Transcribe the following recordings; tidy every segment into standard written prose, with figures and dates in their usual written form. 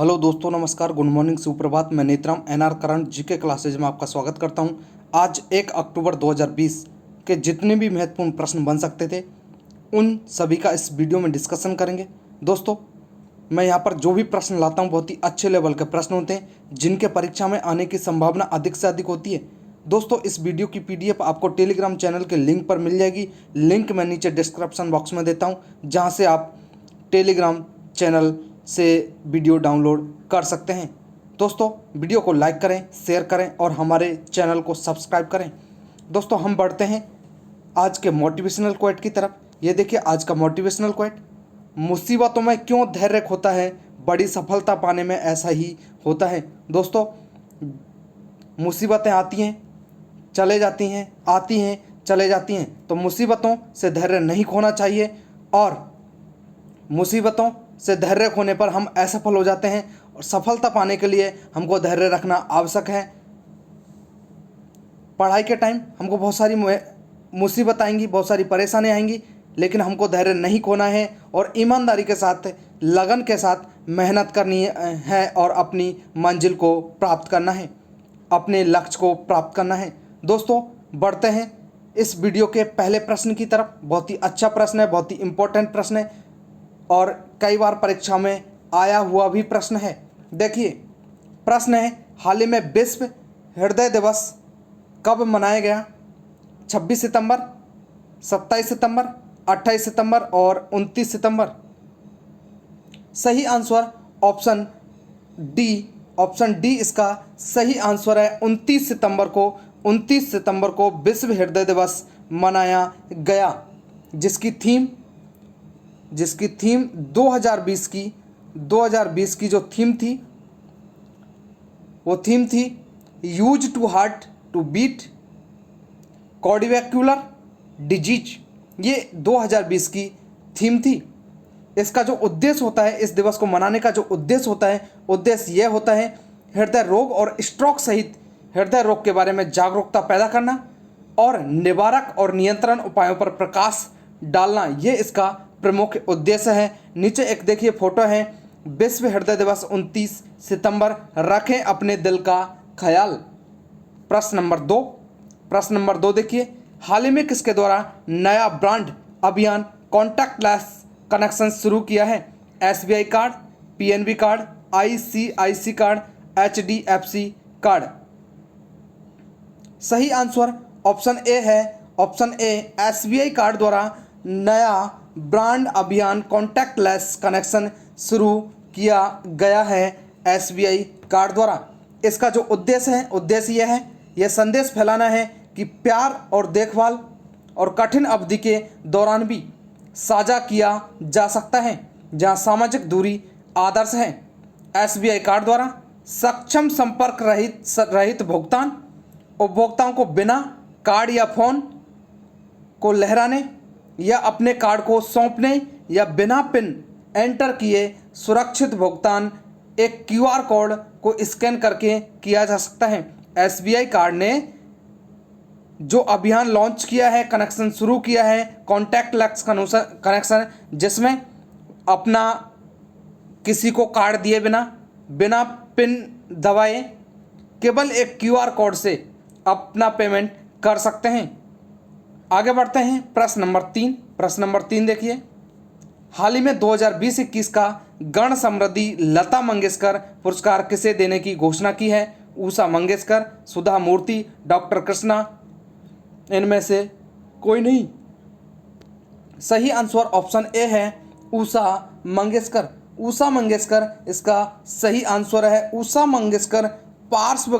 Hello दोस्तों, नमस्कार, good morning, सुप्रभात। मैं Netram NR current GK classes में आपका स्वागत करता हूं। आज 1 अक्टूबर 2020 के जितने भी महत्वपूर्ण प्रश्न बन सकते थे उन सभी का इस वीडियो में डिस्कशन करेंगे। दोस्तों, मैं यहां पर जो भी प्रश्न लाता हूं बहुत ही अच्छे लेवल के प्रश्न होते हैं जिनके परीक्षा में आने की संभावना अधिक से अधिक होती है। दोस्तों, इस वीडियो की PDF आपको टेलीग्राम चैनल के लिंक पर मिल जाएगी। लिंक मैं नीचे डिस्क्रिप्शन बॉक्स में देता हूँ, जहाँ से आप टेलीग्राम चैनल से वीडियो डाउनलोड कर सकते हैं। दोस्तों, वीडियो को लाइक करें, शेयर करें और हमारे चैनल को सब्सक्राइब करें। दोस्तों, हम बढ़ते हैं आज के मोटिवेशनल क्वोट की तरफ। ये देखिए आज का मोटिवेशनल क्वोट, मुसीबतों में क्यों धैर्य होता है, बड़ी सफलता पाने में ऐसा ही होता है। दोस्तों, मुसीबतें आती हैं चले जाती हैं, आती हैं चले जाती हैं, तो मुसीबतों से धैर्य नहीं खोना चाहिए। और मुसीबतों से धैर्य खोने पर हम असफल हो जाते हैं और सफलता पाने के लिए हमको धैर्य रखना आवश्यक है। पढ़ाई के टाइम हमको बहुत सारी मुसीबत आएंगी, बहुत सारी परेशानी आएंगी, लेकिन हमको धैर्य नहीं खोना है और ईमानदारी के साथ, लगन के साथ मेहनत करनी है और अपनी मंजिल को प्राप्त करना है, अपने लक्ष्य को प्राप्त करना है। दोस्तों, बढ़ते हैं इस वीडियो के पहले प्रश्न की तरफ। बहुत ही अच्छा प्रश्न है, बहुत ही इम्पोर्टेंट प्रश्न है और कई बार परीक्षा में आया हुआ भी प्रश्न है। देखिए, प्रश्न है, हाल ही में विश्व हृदय दिवस कब मनाया गया? 26 सितंबर, 27 सितंबर, 28 सितंबर और 29 सितंबर। सही आंसर ऑप्शन डी इसका सही आंसर है। 29 सितंबर को विश्व हृदय दिवस मनाया गया, जिसकी थीम 2020 की जो थीम थी वो थीम थी use to heart to beat cardiovascular disease. ये 2020 की थीम थी। इसका जो उद्देश्य होता है, इस दिवस को मनाने का जो उद्देश्य यह होता है हृदय रोग और स्ट्रोक सहित हृदय रोग के बारे में जागरूकता पैदा करना और निवारक और नियंत्रण उपायों पर प्रकाश डालना। ये इसका प्रमुख उद्देश्य है। नीचे एक देखिए फोटो है, विश्व हृदय दिवस 29 सितंबर, रखें अपने दिल का ख्याल। प्रश्न नंबर दो देखिए, हाल ही में किसके द्वारा नया ब्रांड अभियान कॉन्टैक्टलेस कनेक्शन शुरू किया है? SBI card, PNB card, ICICI card, HDFC card. सही आंसर ऑप्शन ए है। ऑप्शन ए, SBI कार्ड द्वारा नया ब्रांड अभियान कॉन्टैक्टलेस कनेक्शन शुरू किया गया है SBI कार्ड द्वारा। इसका जो उद्देश्य यह है, यह संदेश फैलाना है कि प्यार और देखभाल और कठिन अवधि के दौरान भी साझा किया जा सकता है, जहां सामाजिक दूरी आदर्श है। SBI कार्ड द्वारा सक्षम संपर्क रहित भुगतान, उपभोक्ताओं को बिना कार्ड या फोन को लहराने या अपने कार्ड को सौंपने या बिना पिन एंटर किए सुरक्षित भुगतान एक QR कोड को स्कैन करके किया जा सकता है। SBI कार्ड ने जो अभियान लॉन्च किया है, कनेक्शन शुरू किया है, कॉन्टैक्टलेस कनेक्शन, जिसमें अपना किसी को कार्ड दिए बिना पिन दबाए केवल एक QR कोड से अपना पेमेंट कर सकते हैं। आगे बढ़ते हैं प्रश्न नंबर तीन देखिए, हाल ही में 2020-21 का गण समृद्धि लता मंगेशकर पुरस्कार किसे देने की घोषणा की है? उषा मंगेशकर, सुधा मूर्ति, डॉक्टर कृष्णा, इनमें से कोई नहीं। सही आंसर ऑप्शन ए है, उषा मंगेशकर इसका सही आंसर है। उषा मंगेशकर पार्श्व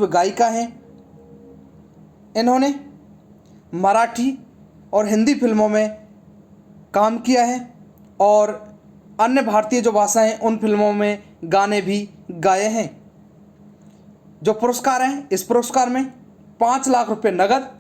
गायिका हैं। इन्होंने मराठी और हिंदी फिल्मों में काम किया है और अन्य भारतीय जो भाषाएं हैं उन फिल्मों में गाने भी गाए हैं। जो पुरस्कार है, इस पुरस्कार में 5 लाख रुपए नगद,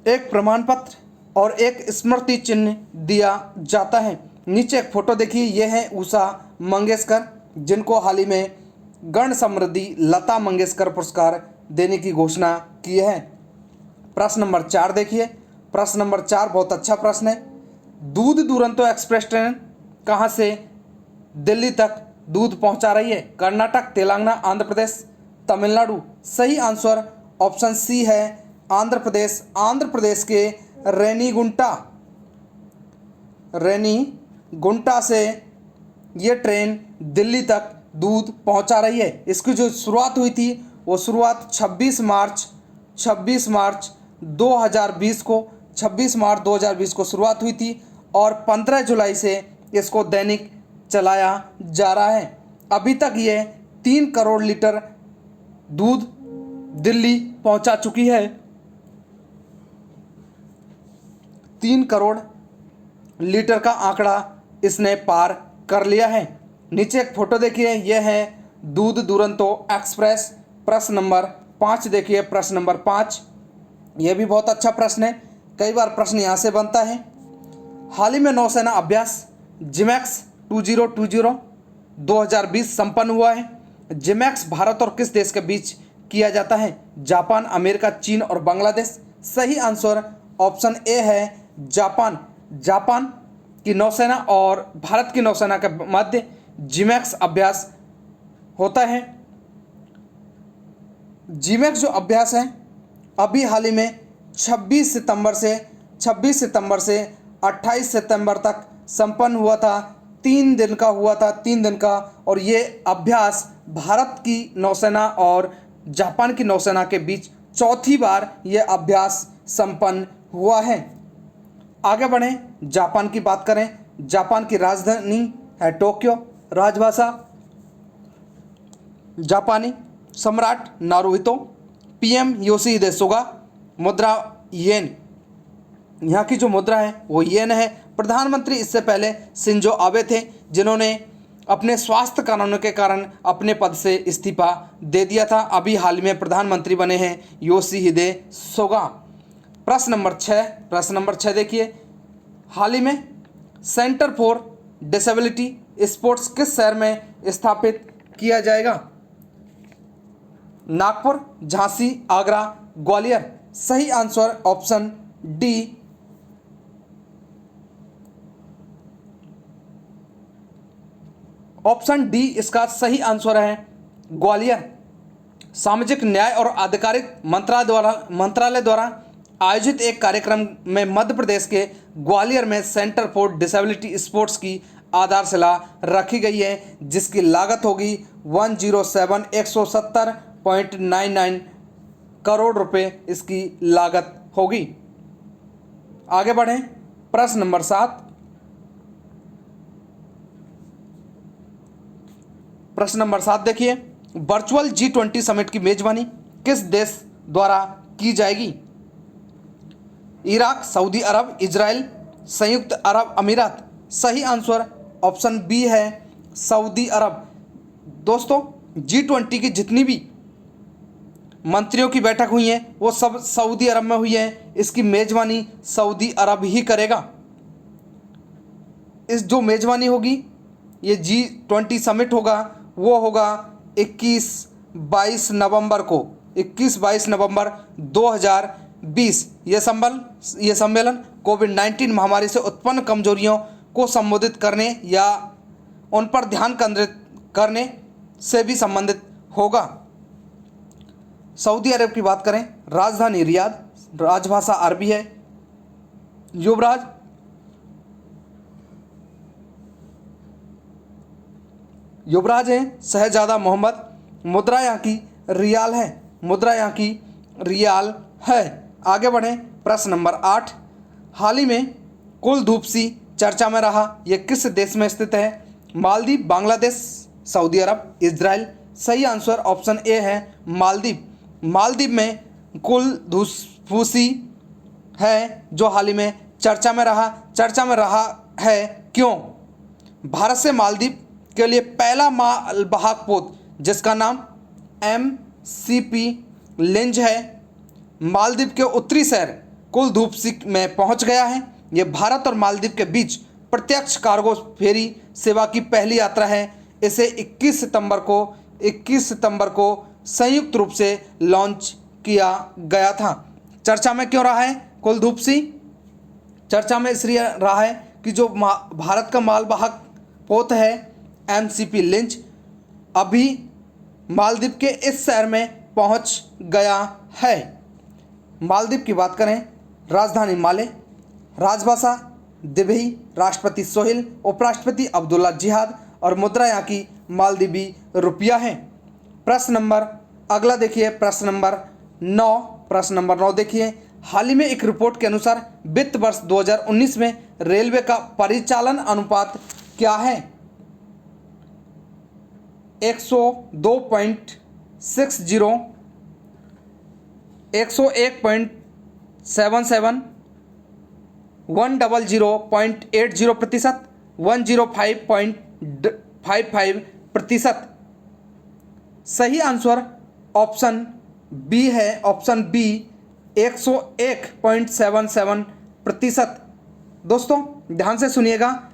एक प्रमाण पत्र और एक स्मृति चिन्ह दिया जाता है। नीचे एक फोटो देखिए, यह है उषा मंगेशकर, जिनको हाल ही में गण समृद्धि लता मंगेशकर पुरस्कार देने की घोषणा की है। प्रश्न नंबर 4 देखिए, प्रश्न नंबर 4 बहुत अच्छा प्रश्न है। दूध दुरंतो एक्सप्रेस ट्रेन कहाँ से दिल्ली तक दूध पहुंचा रही है? कर्नाटक, तेलंगाना, आंध्र प्रदेश, तमिलनाडु। सही आंसर ऑप्शन सी है आंध्र प्रदेश। आंध्र प्रदेश के रेनीगुंटा से ये ट्रेन दिल्ली तक दूध पहुंचा रही है। इसकी जो शुरुआत हुई थी वो शुरुआत 26 मार्च 2020 को शुरुआत हुई थी और 15 जुलाई से इसको दैनिक चलाया जा रहा है। अभी तक ये 3 करोड़ लीटर दूध दिल्ली पहुंचा चुकी है। 3 करोड़ लीटर का आंकड़ा इसने पार कर लिया है। नीचे एक फोटो देखिए, यह है दूध दुरंतो एक्सप्रेस। प्रश्न नंबर 5 देखिए, प्रश्न नंबर 5, यह भी बहुत अच्छा प्रश्न है, कई बार प्रश्न यहाँ से बनता है। हाल ही में नौसेना अभ्यास जिमैक्स 2020 संपन्न हुआ है। जिमैक्स भारत और किस देश के बीच किया जाता है? जापान, अमेरिका, चीन और बांग्लादेश। सही आंसर ऑप्शन ए है जापान। जापान की नौसेना और भारत की नौसेना के मध्य जिमैक्स अभ्यास होता है। जिमैक्स जो अभ्यास है अभी हाल ही में 26 सितंबर से 28 सितंबर तक संपन्न हुआ था। 3 दिन का और ये अभ्यास भारत की नौसेना और जापान की नौसेना के बीच चौथी बार ये अभ्यास संपन्न हुआ है। आगे बढ़ें, जापान की बात करें। जापान की राजधानी है टोक्यो। राजभाषा जापानी। सम्राट नारुहितो। PM Yoshihide Suga. मुद्रा येन, यहाँ की जो मुद्रा है वो येन है। प्रधानमंत्री इससे पहले शिंजो आबे थे, जिन्होंने अपने स्वास्थ्य कारणों के कारण अपने पद से इस्तीफा दे दिया था। अभी हाल में प्रधानमंत्री बने हैं योशिहिदे सुगा। प्रश्न नंबर 6 देखिए, हाल ही में सेंटर फॉर डिसेबिलिटी स्पोर्ट्स किस शहर में स्थापित किया जाएगा? नागपुर, झांसी, आगरा, ग्वालियर। सही आंसर ऑप्शन डी इसका सही आंसर है ग्वालियर। सामाजिक न्याय और आधिकारिक मंत्रालय द्वारा आयोजित एक कार्यक्रम में मध्य प्रदेश के ग्वालियर में सेंटर फॉर डिसेबिलिटी स्पोर्ट्स की आधारशिला रखी गई है, जिसकी लागत होगी 170.99 करोड़ रुपए इसकी लागत होगी। आगे बढ़ें, प्रश्न नंबर 7। प्रश्न नंबर 7 देखिए, वर्चुअल G20 समिट की मेजबानी किस देश द्वारा की जाएगी? इराक, सऊदी अरब, इजराइल, संयुक्त अरब अमीरात। सही आंसर ऑप्शन बी है सऊदी अरब। दोस्तों, G20 की जितनी भी मंत्रियों की बैठक हुई है वो सब सऊदी अरब में हुई है। इसकी मेजबानी सऊदी अरब ही करेगा। इस जो मेजबानी होगी ये G20 समिट होगा वो होगा 21-22 नवंबर 2020। ये सम्मेलन कोविड-19 महामारी से उत्पन्न कमजोरियों को संबोधित करने या उन पर ध्यान केंद्रित करने से भी संबंधित होगा। सऊदी अरब की बात करें, राजधानी रियाद, राजभाषा अरबी है। युवराज हैं शहजादा मोहम्मद। मुद्रा यहाँ की रियाल है। आगे बढ़ें, प्रश्न नंबर 8। हाल ही में कुलधूपसी चर्चा में रहा, यह किस देश में स्थित है? मालदीव, बांग्लादेश, सऊदी अरब, इजराइल। सही आंसर ऑप्शन ए है मालदीव। मालदीव में कुलधूपसी है जो हाल ही में चर्चा में रहा है। क्यों? भारत से मालदीव के लिए पहला मालवाहक पोत जिसका नाम MCP लिंज है, मालदीव के उत्तरी शहर कुलधूपसी में पहुंच गया है। यह भारत और मालदीव के बीच प्रत्यक्ष कार्गो फेरी सेवा की पहली यात्रा है। इसे 21 सितंबर को संयुक्त रूप से लॉन्च किया गया था। चर्चा में क्यों रहा है कुलधूपसी? चर्चा में इसलिए रहा है कि जो भारत का मालवाहक पोत है एमसीपी लिंच अभी मालदीव के इस शहर में पहुंच गया है। मालदीव की बात करें, राजधानी माले, राजभाषा दिवही, राष्ट्रपति सोहेल, उपराष्ट्रपति अब्दुल्ला जिहाद और मुद्रा यहाँ की मालदीवी रुपया है। प्रश्न नंबर अगला देखिए, प्रश्न नंबर 9 देखिए, हाल ही में एक रिपोर्ट के अनुसार वित्त वर्ष 2019 में रेलवे का परिचालन अनुपात क्या है? 102.60, 101.77, 100.80%, 105.55%। सही आंसर ऑप्शन बी है, ऑप्शन बी 101.77%। दोस्तों ध्यान से सुनिएगा,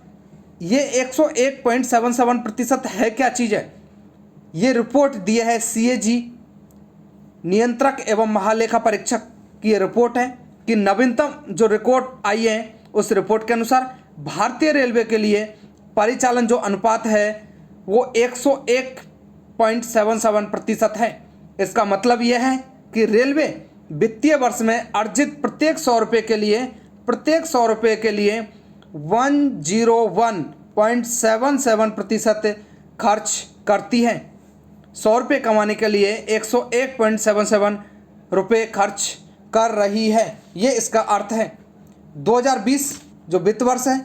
ये 101.77% है क्या चीज़ है? ये रिपोर्ट दी है सीएजी नियंत्रक एवं महालेखा परीक्षक की ये रिपोर्ट है कि नवीनतम जो रिपोर्ट आई है उस रिपोर्ट के अनुसार भारतीय रेलवे के लिए परिचालन जो अनुपात है वो 101.77% है। इसका मतलब यह है कि रेलवे वित्तीय वर्ष में अर्जित प्रत्येक 100 रुपये के लिए 101.77% खर्च करती है। 100 रुपये कमाने के लिए 101.77 रुपये खर्च कर रही है, ये इसका अर्थ है। 2020 जो वित्त वर्ष है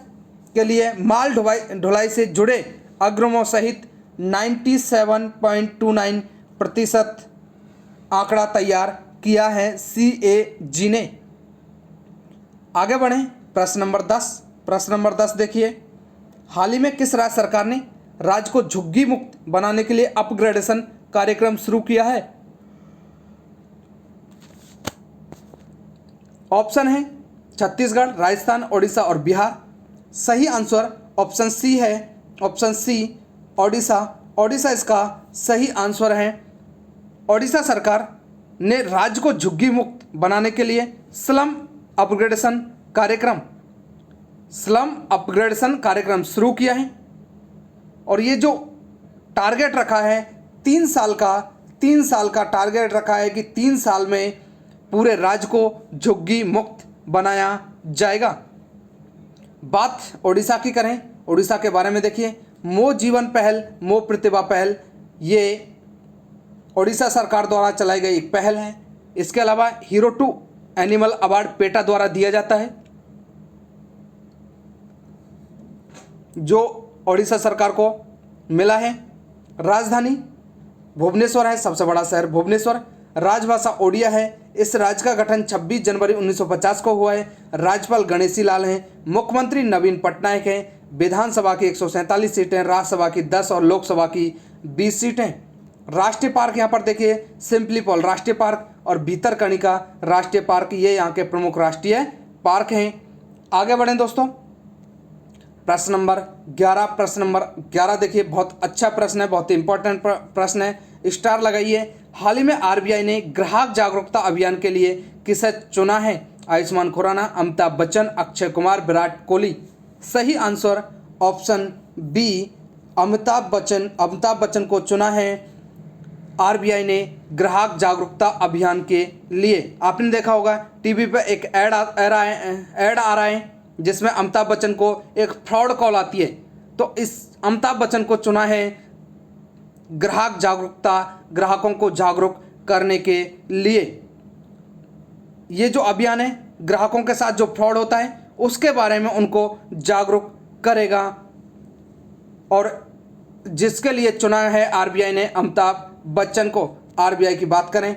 के लिए माल ढुलाई से जुड़े अग्रिमों सहित 97.29% आंकड़ा तैयार किया है सीएजी ने। आगे बढ़ें, प्रश्न नंबर 10 देखिए, हाल ही में किस राज्य सरकार ने राज्य को झुग्गी मुक्त बनाने के लिए अपग्रेडेशन कार्यक्रम शुरू किया है? ऑप्शन है छत्तीसगढ़, राजस्थान, ओडिशा और बिहार। सही आंसर ऑप्शन सी है, ऑप्शन सी ओडिशा इसका सही आंसर है। ओडिशा सरकार ने राज्य को झुग्गी मुक्त बनाने के लिए स्लम अपग्रेडेशन कार्यक्रम शुरू किया है और ये जो टारगेट रखा है 3 साल का टारगेट रखा है कि 3 साल में पूरे राज्य को झुग्गी मुक्त बनाया जाएगा। बात ओडिशा की करें, ओडिशा के बारे में देखिए, मो जीवन पहल, मो प्रतिभा पहल, ये ओडिशा सरकार द्वारा चलाई गई एक पहल है। इसके अलावा hero to animal award PETA द्वारा दिया जाता है जो ओडिशा सरकार को मिला है। राजधानी भुवनेश्वर है, सबसे बड़ा शहर भुवनेश्वर। राजभाषा ओडिया है। इस राज्य का गठन 26 जनवरी 1950 को हुआ है। राज्यपाल गणेशी लाल हैं। मुख्यमंत्री नवीन पटनायक हैं। विधानसभा की 147 सीटें, राज्यसभा की 10 और लोकसभा की 20 सीटें। राष्ट्रीय पार्क यहाँ पर देखिए, सिंपली पॉल राष्ट्रीय पार्क और भीतरकनिका राष्ट्रीय पार्क, ये यहाँ के प्रमुख राष्ट्रीय पार्क हैं। आगे बढ़ें दोस्तों, प्रश्न नंबर 11 देखिए, बहुत अच्छा प्रश्न है, बहुत इंपॉर्टेंट प्रश्न है, स्टार लगाइए। हाल ही में आरबीआई ने ग्राहक जागरूकता अभियान के लिए किसे चुना है? आयुष्मान खुराना, अमिताभ बच्चन, अक्षय कुमार, विराट कोहली। सही answer option B, Amitabh Bachchan को चुना है आरबीआई ने ग्राहक जागरूकता अभियान के लिए। आपने देखा होगा टीवी पे एक ऐड आ रहा है जिसमें अमिताभ बच्चन को एक फ्रॉड कॉल आती है, तो इस अमिताभ बच्चन को चुना है ग्राहकों को जागरूक करने के लिए। ये जो अभियान है ग्राहकों के साथ जो फ्रॉड होता है उसके बारे में उनको जागरूक करेगा और जिसके लिए चुना है आरबीआई ने अमिताभ बच्चन को। आरबीआई की बात करें,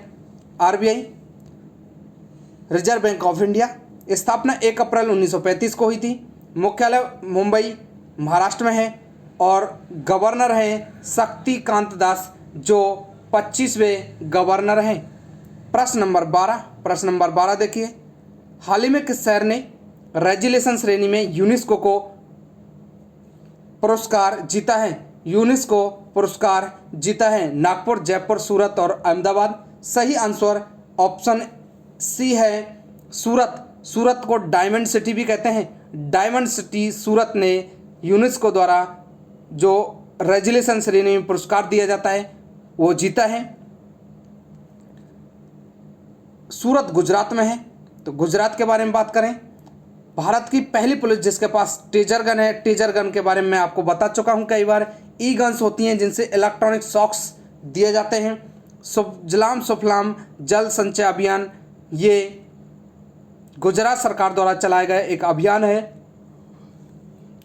RBI reserve bank of India, स्थापना 1 अप्रैल 1935 को हुई थी। मुख्यालय मुंबई महाराष्ट्र में है और गवर्नर हैं शक्तिकांत दास जो 25वें गवर्नर हैं। प्रश्न नंबर 12 देखिए, हाल ही में किस शहर ने रेजिलेशन श्रेणी में यूनेस्को को पुरस्कार जीता है? यूनेस्को पुरस्कार जीता है नागपुर, जयपुर, सूरत और अहमदाबाद। सही आंसर ऑप्शन सी है सूरत। सूरत को डायमंड सिटी भी कहते हैं। डायमंड सिटी सूरत ने यूनेस्को द्वारा जो रेजुलेशन श्रेणी में पुरस्कार दिया जाता है वो जीता है। सूरत गुजरात में है। तो गुजरात के बारे में बात करें, भारत की पहली पुलिस जिसके पास टेजर गन है। टेजर गन के बारे में मैं आपको बता चुका हूं कई बार। ई गन्स होती हैं जिनसे इलेक्ट्रॉनिक शॉक्स दिए जाते हैं। सुजलाम सुफलाम जल संचय अभियान ये गुजरात सरकार द्वारा चलाए गए एक अभियान है।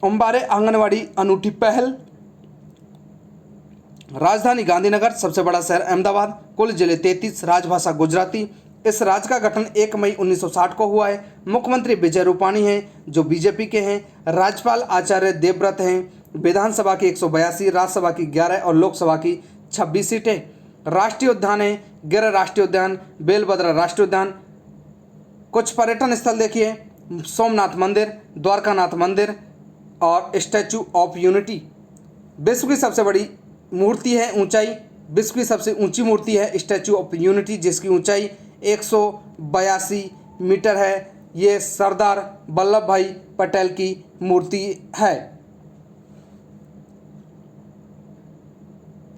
अंबारे आंगनवाड़ी अनूठी पहल। राजधानी गांधीनगर, सबसे बड़ा शहर अहमदाबाद, कुल जिले 33, राजभाषा गुजराती। इस राज्य का गठन 1 मई 1960 को हुआ है। मुख्यमंत्री विजय रूपाणी हैं जो बीजेपी के हैं। राज्यपाल आचार्य देवव्रत हैं। विधानसभा की 182, राज्यसभा की 11 और लोकसभा की 26 सीटें। राष्ट्रीय उद्यान है गिर राष्ट्रीय उद्यान, बेलभद्र राष्ट्रीय उद्यान। कुछ पर्यटन स्थल देखिए, सोमनाथ मंदिर, द्वारकानाथ मंदिर और स्टैचू ऑफ यूनिटी। विश्व की सबसे बड़ी मूर्ति है ऊंचाई, विश्व की सबसे ऊंची मूर्ति है स्टैचू ऑफ यूनिटी जिसकी ऊंचाई 182 मीटर है। ये सरदार वल्लभ भाई पटेल की मूर्ति है।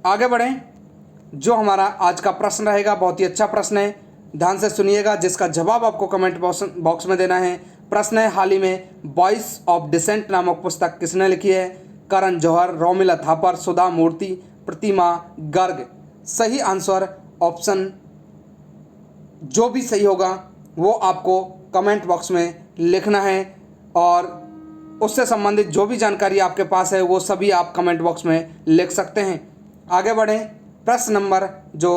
आगे बढ़ें। जो हमारा आज का प्रश्न रहेगा बहुत ही अच्छा प्रश्न है, ध्यान से सुनिएगा, जिसका जवाब आपको कमेंट बॉक्स में देना है। प्रश्न है, हाल ही में वॉइस ऑफ डिसेंट नामक पुस्तक किसने लिखी है? करण जौहर, रोमिला थापर, सुधा मूर्ति, प्रतिमा गर्ग। सही आंसर ऑप्शन जो भी सही होगा वो आपको कमेंट बॉक्स में लिखना है और उससे संबंधित जो भी जानकारी आपके पास है वो सभी आप कमेंट बॉक्स में लिख सकते हैं। आगे बढ़ें। प्रश्न नंबर जो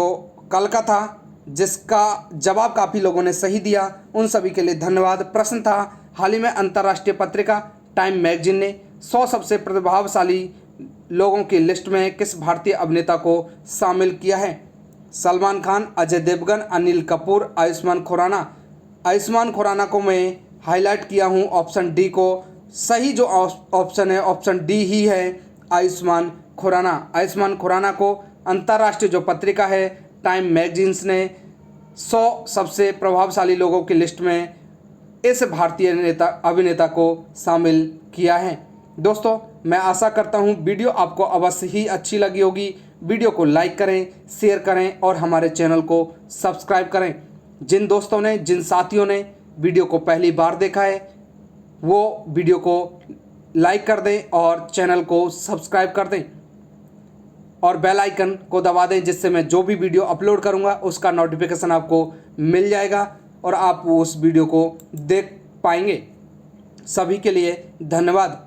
कल का था जिसका जवाब काफ़ी लोगों ने सही दिया, उन सभी के लिए धन्यवाद। प्रश्न था, हाल ही में अंतर्राष्ट्रीय पत्रिका टाइम मैगजीन ने 100 सबसे प्रतिभाशाली लोगों की लिस्ट में किस भारतीय अभिनेता को शामिल किया है? सलमान खान, अजय देवगन, अनिल कपूर, आयुष्मान खुराना। आयुष्मान खुराना को मैं हाईलाइट किया हूँ ऑप्शन डी को। सही जो ऑप्शन है ऑप्शन डी ही है, आयुष्मान खुराना। आयुष्मान खुराना को अंतर्राष्ट्रीय जो पत्रिका है टाइम मैगजीन्स ने 100 सबसे प्रभावशाली लोगों की लिस्ट में इस भारतीय अभिनेता को शामिल किया है। दोस्तों, मैं आशा करता हूँ वीडियो आपको अवश्य ही अच्छी लगी होगी। वीडियो को लाइक करें, शेयर करें और हमारे चैनल को सब्सक्राइब करें। जिन दोस्तों ने, जिन साथियों ने वीडियो को पहली बार देखा है वो वीडियो को लाइक कर दें और चैनल को सब्सक्राइब कर दें और बेल आइकन को दबा दें, जिससे मैं जो भी वीडियो अपलोड करूंगा उसका नोटिफिकेशन आपको मिल जाएगा और आप उस वीडियो को देख पाएंगे। सभी के लिए धन्यवाद।